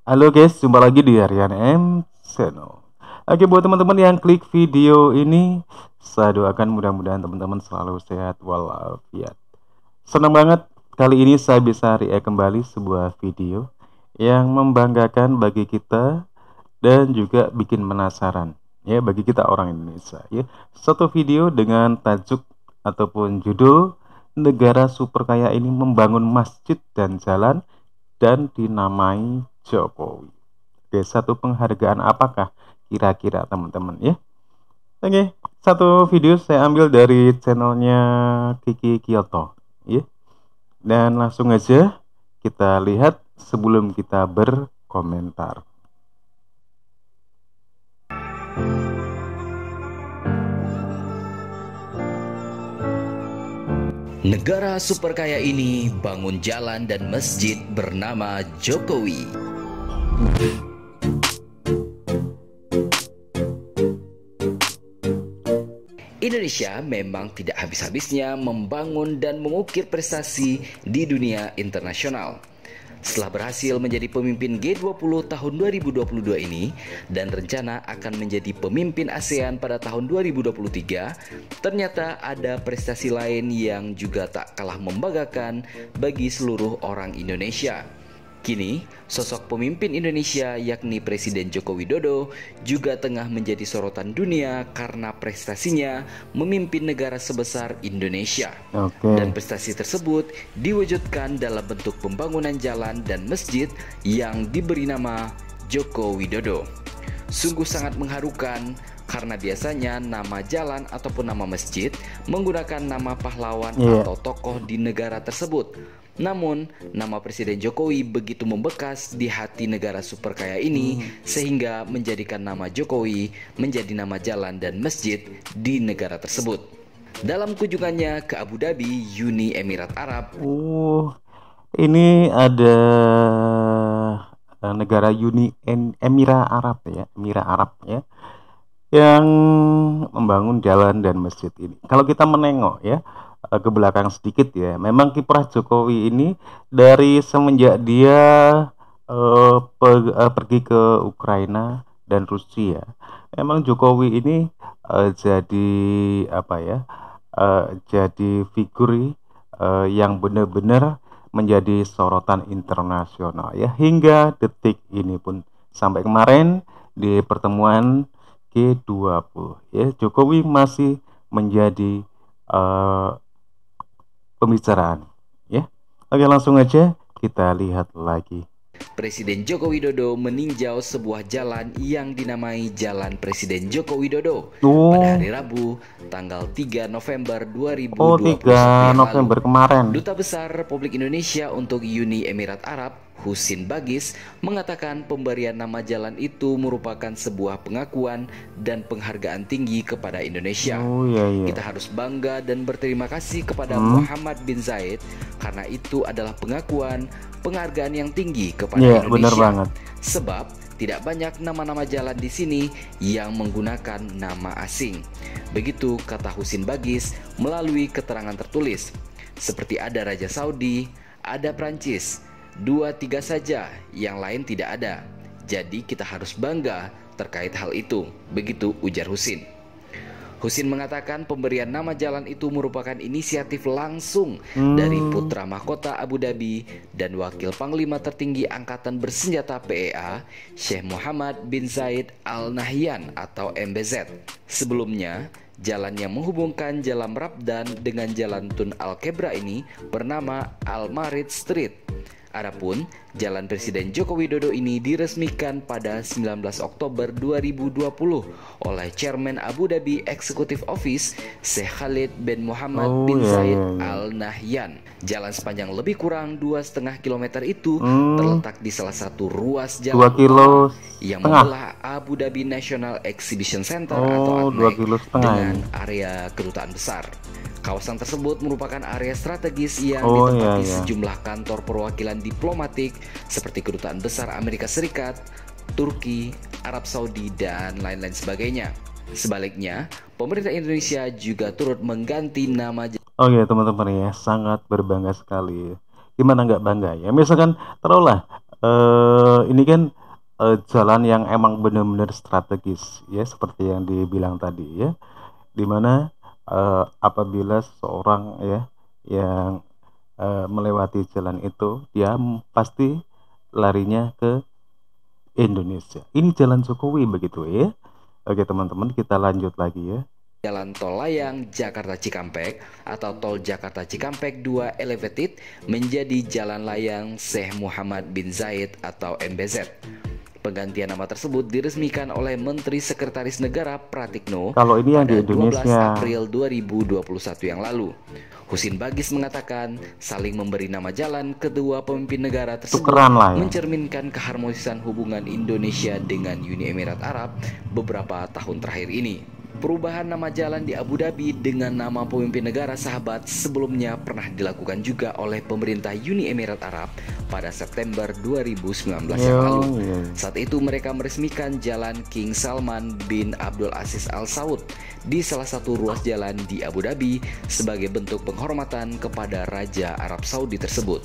Halo guys, jumpa lagi di Aryan M Channel. Oke, buat teman-teman yang klik video ini, saya doakan mudah-mudahan teman-teman selalu sehat walafiat. Senang banget kali ini saya bisa react kembali sebuah video yang membanggakan bagi kita dan juga bikin penasaran ya bagi kita orang Indonesia ya. Satu video dengan tajuk ataupun judul negara super kaya ini membangun masjid dan jalan dan dinamai Jokowi. Oke, satu penghargaan apakah kira-kira teman-teman ya? Oke, satu video saya ambil dari channelnya Kiki Kyoto ya. Dan langsung aja kita lihat sebelum kita berkomentar. Negara super kaya ini bangun jalan dan masjid bernama Jokowi. Indonesia memang tidak habis-habisnya membangun dan mengukir prestasi di dunia internasional. Setelah berhasil menjadi pemimpin G20 tahun 2022 ini dan rencana akan menjadi pemimpin ASEAN pada tahun 2023, ternyata ada prestasi lain yang juga tak kalah membanggakan bagi seluruh orang Indonesia. Kini, sosok pemimpin Indonesia yakni Presiden Joko Widodo juga tengah menjadi sorotan dunia karena prestasinya memimpin negara sebesar Indonesia. Dan prestasi tersebut diwujudkan dalam bentuk pembangunan jalan dan masjid yang diberi nama Joko Widodo. Sungguh sangat mengharukan karena biasanya nama jalan ataupun nama masjid menggunakan nama pahlawan atau tokoh di negara tersebut. Namun, nama Presiden Jokowi begitu membekas di hati negara super kaya ini sehingga menjadikan nama Jokowi menjadi nama jalan dan masjid di negara tersebut. Dalam kunjungannya ke Abu Dhabi, Uni Emirat Arab. Ini ada negara Uni Emirat Arab ya, Emirat Arab ya, yang membangun jalan dan masjid ini. Kalau kita menengok ya ke belakang sedikit ya, memang kiprah Jokowi ini dari semenjak dia pergi ke Ukraina dan Rusia, memang Jokowi ini jadi apa ya, jadi figur yang benar-benar menjadi sorotan internasional ya, hingga detik ini pun sampai kemarin di pertemuan G20 ya, Jokowi masih menjadi pembicaraan ya. Oke, langsung aja kita lihat lagi. Presiden Joko Widodo meninjau sebuah jalan yang dinamai Jalan Presiden Joko Widodo pada hari Rabu tanggal 3 November 2021 November kemarin. Duta Besar Republik Indonesia untuk Uni Emirat Arab, Husin Bagis, mengatakan pemberian nama jalan itu merupakan sebuah pengakuan dan penghargaan tinggi kepada Indonesia. Kita harus bangga dan berterima kasih kepada Muhammad bin Zayed karena itu adalah pengakuan, penghargaan yang tinggi kepada Indonesia. Benar banget. Sebab tidak banyak nama-nama jalan di sini yang menggunakan nama asing. Begitu kata Husin Bagis melalui keterangan tertulis. Seperti ada Raja Saudi, ada Prancis, 2-3 saja, yang lain tidak ada. Jadi kita harus bangga terkait hal itu. Begitu ujar Husin. Husin mengatakan pemberian nama jalan itu merupakan inisiatif langsung dari Putra Mahkota Abu Dhabi dan Wakil Panglima Tertinggi Angkatan Bersenjata PEA, Syekh Muhammad bin Zayed Al Nahyan atau MBZ. Sebelumnya, jalan yang menghubungkan Jalan Rabdan dengan Jalan Tun Al-Kebra ini bernama Al-Marid Street. Adapun Jalan Presiden Joko Widodo ini diresmikan pada 19 Oktober 2020 oleh Chairman Abu Dhabi Executive Office Sheikh Khalid bin Muhammad bin Zayed Al Nahyan. Jalan sepanjang lebih kurang 2,5 km itu terletak di salah satu ruas jalan yang membelah Abu Dhabi National Exhibition Center atau ADNEC dengan area kedutaan besar. Kawasan tersebut merupakan area strategis yang ditempati sejumlah kantor perwakilan diplomatik seperti Kedutaan Besar Amerika Serikat, Turki, Arab Saudi, dan lain-lain sebagainya. Sebaliknya, pemerintah Indonesia juga turut mengganti nama. Teman-teman ya, sangat berbangga sekali. Gimana nggak bangga ya? Misalkan taruhlah ini kan jalan yang emang benar-benar strategis ya, seperti yang dibilang tadi ya, dimana apabila seseorang ya yang melewati jalan itu, dia pasti larinya ke Indonesia. Ini jalan Jokowi begitu ya. Oke teman-teman, kita lanjut lagi ya. Jalan Tol Layang Jakarta Cikampek atau Tol Jakarta Cikampek 2 Elevated menjadi Jalan Layang Syekh Muhammad bin Zayed atau MBZ. Penggantian nama tersebut diresmikan oleh Menteri Sekretaris Negara Pratikno Kalau ini yang pada di Indonesia 12 April 2021 yang lalu. Husin Bagis mengatakan saling memberi nama jalan kedua pemimpin negara tersebut tukeran lah ya. mencerminkan keharmonisan hubungan Indonesia dengan Uni Emirat Arab beberapa tahun terakhir ini. Perubahan nama jalan di Abu Dhabi dengan nama pemimpin negara sahabat sebelumnya pernah dilakukan juga oleh pemerintah Uni Emirat Arab pada September 2019 yang lalu. Saat itu mereka meresmikan jalan King Salman bin Abdul Aziz Al Saud di salah satu ruas jalan di Abu Dhabi sebagai bentuk penghormatan kepada Raja Arab Saudi tersebut.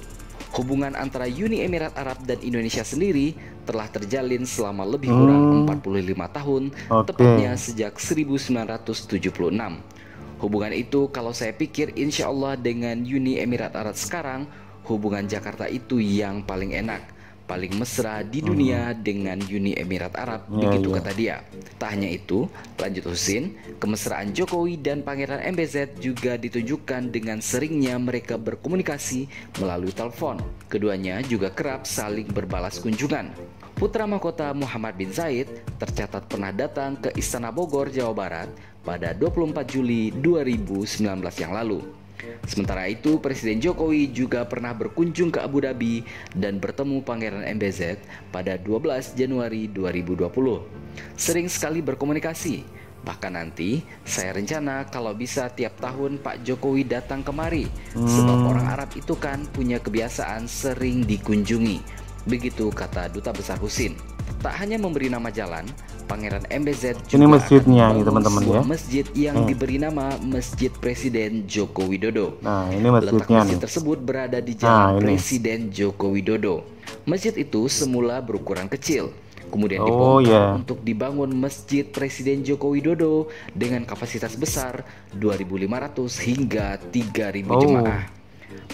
Hubungan antara Uni Emirat Arab dan Indonesia sendiri telah terjalin selama lebih kurang 45 tahun, tepatnya sejak 1976. Hubungan itu kalau saya pikir insya Allah dengan Uni Emirat Arab sekarang, hubungan Jakarta itu yang paling enak, paling mesra di dunia dengan Uni Emirat Arab, begitu kata dia. Tak hanya itu, lanjut Husin, kemesraan Jokowi dan Pangeran MBZ juga ditunjukkan dengan seringnya mereka berkomunikasi melalui telepon. Keduanya juga kerap saling berbalas kunjungan. Putra mahkota Muhammad bin Zayed tercatat pernah datang ke Istana Bogor, Jawa Barat pada 24 Juli 2019 yang lalu. Sementara itu, Presiden Jokowi juga pernah berkunjung ke Abu Dhabi dan bertemu Pangeran MBZ pada 12 Januari 2020. Sering sekali berkomunikasi. Bahkan nanti saya rencana kalau bisa tiap tahun Pak Jokowi datang kemari. Sebab orang Arab itu kan punya kebiasaan sering dikunjungi. Begitu kata Duta Besar Husin. Tak hanya memberi nama jalan, Pangeran MBZ juga ini masjidnya akan teman-teman ya. Masjid yang diberi nama Masjid Presiden Joko Widodo. Nah, ini masjidnya. Letak masjid tersebut berada di Jalan Presiden Joko Widodo. Masjid itu semula berukuran kecil, kemudian dibongkar untuk dibangun Masjid Presiden Joko Widodo dengan kapasitas besar 2.500 hingga 3.000 jemaah.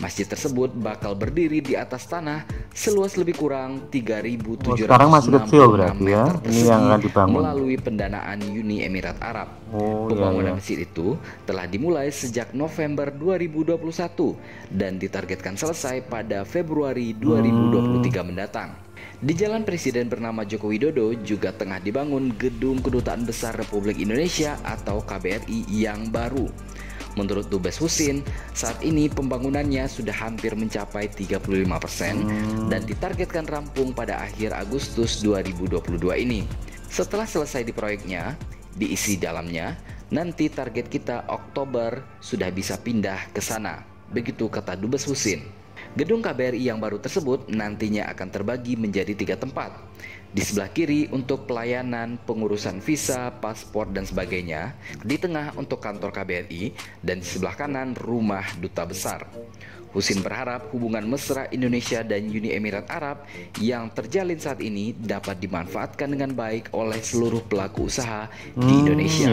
Masjid tersebut bakal berdiri di atas tanah seluas lebih kurang 3.766 meter persegi melalui pendanaan Uni Emirat Arab. Pembangunan masjid itu telah dimulai sejak November 2021 dan ditargetkan selesai pada Februari 2023 mendatang. Di Jalan Presiden bernama Joko Widodo juga tengah dibangun Gedung Kedutaan Besar Republik Indonesia atau KBRI yang baru. Menurut Dubes Husin, saat ini pembangunannya sudah hampir mencapai 35% dan ditargetkan rampung pada akhir Agustus 2022 ini. Setelah selesai di proyeknya, diisi dalamnya, nanti target kita Oktober sudah bisa pindah ke sana. Begitu kata Dubes Husin. Gedung KBRI yang baru tersebut nantinya akan terbagi menjadi 3 tempat. Di sebelah kiri untuk pelayanan pengurusan visa, paspor, dan sebagainya. Di tengah untuk kantor KBRI, dan di sebelah kanan rumah duta besar. Husin berharap hubungan mesra Indonesia dan Uni Emirat Arab yang terjalin saat ini dapat dimanfaatkan dengan baik oleh seluruh pelaku usaha di Indonesia.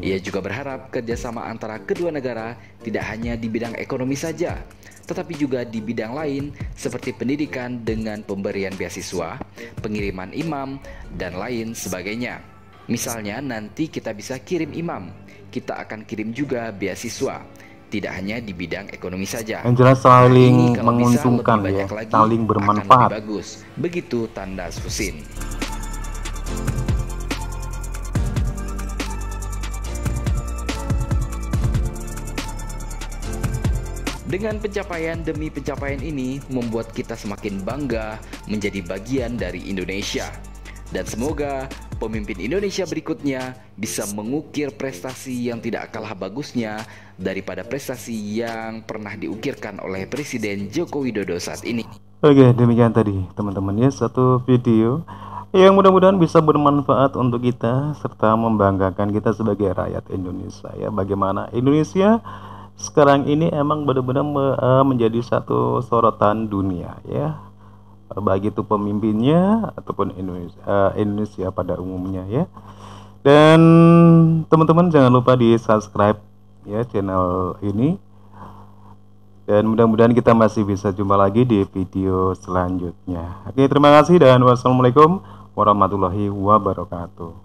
Ia juga berharap kerjasama antara kedua negara tidak hanya di bidang ekonomi saja, tetapi juga di bidang lain seperti pendidikan dengan pemberian beasiswa, pengiriman imam, dan lain sebagainya. Misalnya nanti kita bisa kirim imam, kita akan kirim juga beasiswa, tidak hanya di bidang ekonomi saja. Yang jelas saling menguntungkan ya, saling bermanfaat. Bagus. Begitu tanda Husin. Dengan pencapaian demi pencapaian ini membuat kita semakin bangga menjadi bagian dari Indonesia. Dan semoga pemimpin Indonesia berikutnya bisa mengukir prestasi yang tidak kalah bagusnya daripada prestasi yang pernah diukirkan oleh Presiden Joko Widodo saat ini. Oke, demikian tadi teman-teman ya, satu video yang mudah-mudahan bisa bermanfaat untuk kita serta membanggakan kita sebagai rakyat Indonesia ya. Bagaimana Indonesia sekarang ini emang benar-benar menjadi satu sorotan dunia ya. baik itu pemimpinnya ataupun Indonesia pada umumnya ya. Dan teman-teman jangan lupa di subscribe ya channel ini. Dan mudah-mudahan kita masih bisa jumpa lagi di video selanjutnya. Oke, terima kasih dan wassalamualaikum warahmatullahi wabarakatuh.